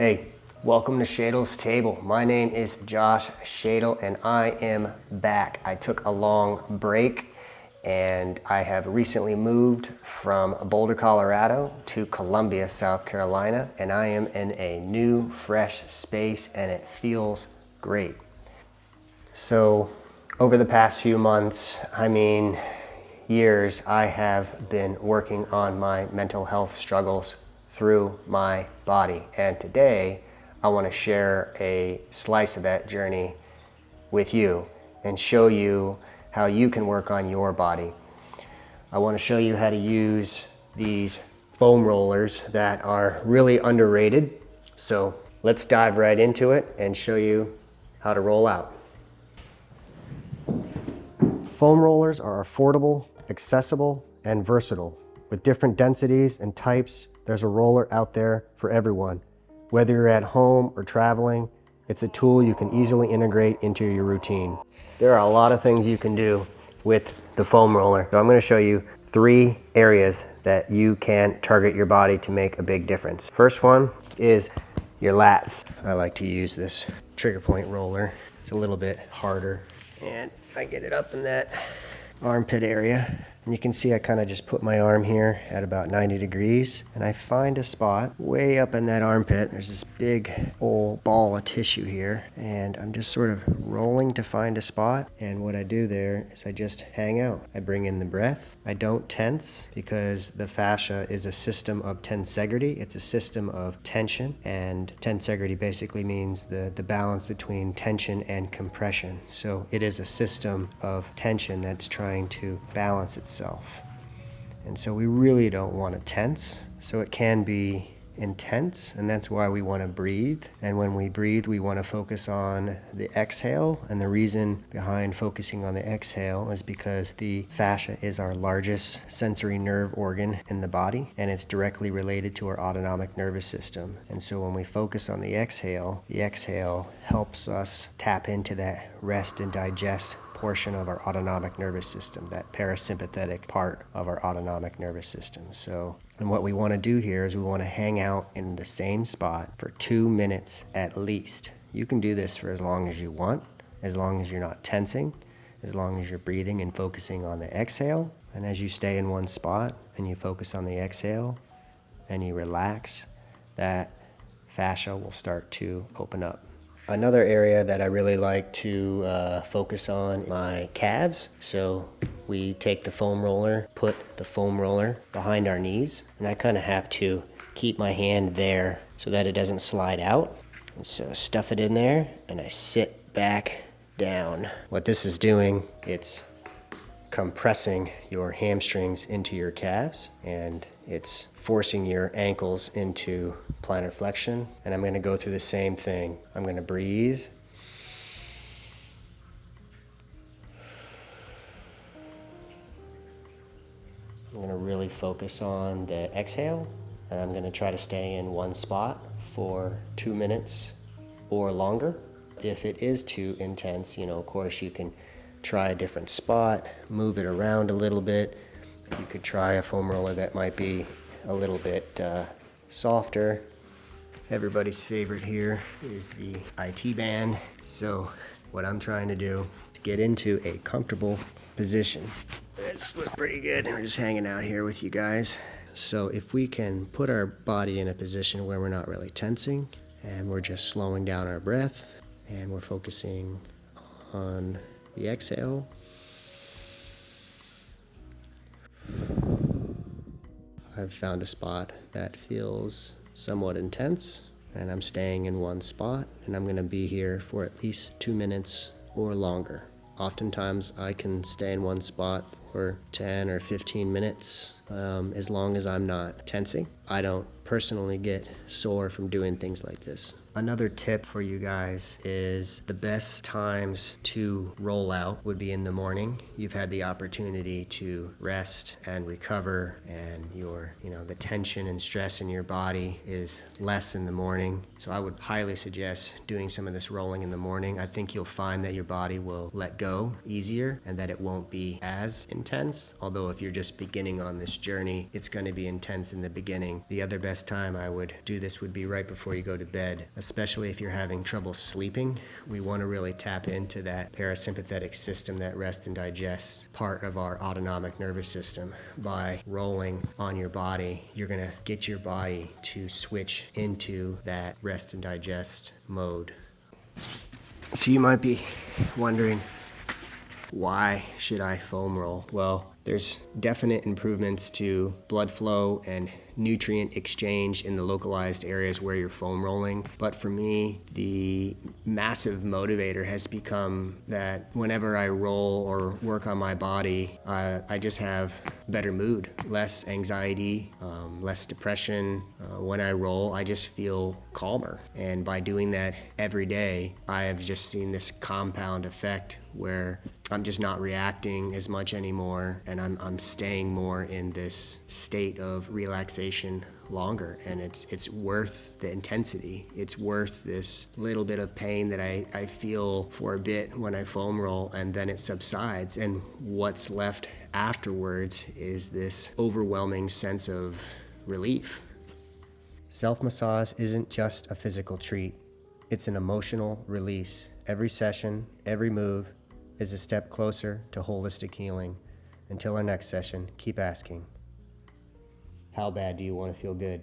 Hey, welcome to Shadle's Table. My name is Josh Shadle and I am back. I took a long break and I have recently moved from Boulder, Colorado to Columbia, South Carolina, and I am in a new, fresh space and it feels great. So over the past few months, years, I have been working on my mental health struggles through my body. And today, I want to share a slice of that journey with you and show you how you can work on your body. I want to show you how to use these foam rollers that are really underrated. So let's dive right into it and show you how to roll out. Foam rollers are affordable, accessible, and versatile. With different densities and types, there's a roller out there for everyone. Whether you're at home or traveling, it's a tool you can easily integrate into your routine. There are a lot of things you can do with the foam roller. So I'm going to show you 3 areas that you can target your body to make a big difference. First one is your lats. I like to use this trigger point roller. It's a little bit harder, and I get it up in that armpit area. And you can see I kind of just put my arm here at about 90 degrees and I find a spot way up in that armpit. There's this big old ball of tissue here and I'm just sort of rolling to find a spot, and what I do there is I just hang out. I bring in the breath. I don't tense because the fascia is a system of tensegrity. It's a system of tension, and tensegrity basically means the balance between tension and compression. So it is a system of tension that's trying to balance itself. And so we really don't want to tense. So it can be intense, and that's why we want to breathe. And when we breathe, we want to focus on the exhale. And the reason behind focusing on the exhale is because the fascia is our largest sensory nerve organ in the body, and it's directly related to our autonomic nervous system. And so when we focus on the exhale helps us tap into that rest and digest portion of our autonomic nervous system, that parasympathetic part of our autonomic nervous system. And what we want to do here is we want to hang out in the same spot for 2 minutes at least. You can do this for as long as you want, as long as you're not tensing, as long as you're breathing and focusing on the exhale. And as you stay in one spot and you focus on the exhale and you relax, that fascia will start to open up. Another area that I really like to focus on, my calves. So we take the foam roller, put the foam roller behind our knees, and I kind of have to keep my hand there so that it doesn't slide out. And so stuff it in there, and I sit back down. What this is doing, it's compressing your hamstrings into your calves, and it's forcing your ankles into plantar flexion. And I'm going to go through the same thing. I'm going to breathe. I'm going to really focus on the exhale, and I'm going to try to stay in one spot for 2 minutes or longer. If it is too intense, of course you can try a different spot, move it around a little bit. You could try a foam roller that might be a little bit softer. Everybody's favorite here is the IT band. So what I'm trying to do is get into a comfortable position. This looks pretty good. We're just hanging out here with you guys. So if we can put our body in a position where we're not really tensing and we're just slowing down our breath and we're focusing on the exhale. I've found a spot that feels somewhat intense, and I'm staying in one spot, and I'm going to be here for at least 2 minutes or longer. Oftentimes I can stay in one spot for 10 or 15 minutes as long as I'm not tensing. I don't personally get sore from doing things like this. Another tip for you guys is the best times to roll out would be in the morning. You've had the opportunity to rest and recover, and the tension and stress in your body is less in the morning. So I would highly suggest doing some of this rolling in the morning. I think you'll find that your body will let go easier and that it won't be as intense. Although if you're just beginning on this journey, it's going to be intense in the beginning. The other best time I would do this would be right before you go to bed, especially if you're having trouble sleeping. We want to really tap into that parasympathetic system, that rest and digest part of our autonomic nervous system. By rolling on your body, you're going to get your body to switch into that rest and digest mode. So you might be wondering, why should I foam roll? Well, there's definite improvements to blood flow and nutrient exchange in the localized areas where you're foam rolling. But for me, the massive motivator has become that whenever I roll or work on my body, I just have better mood, less anxiety, less depression. When I roll, I just feel calmer. And by doing that every day, I have just seen this compound effect where I'm just not reacting as much anymore, and I'm staying more in this state of relaxation longer, and it's worth the intensity. It's worth this little bit of pain that I feel for a bit when I foam roll, and then it subsides, and what's left afterwards is this overwhelming sense of relief. Self-massage isn't just a physical treat. It's an emotional release. Every session, every move is a step closer to holistic healing. Until our next session, keep asking, how bad do you want to feel good?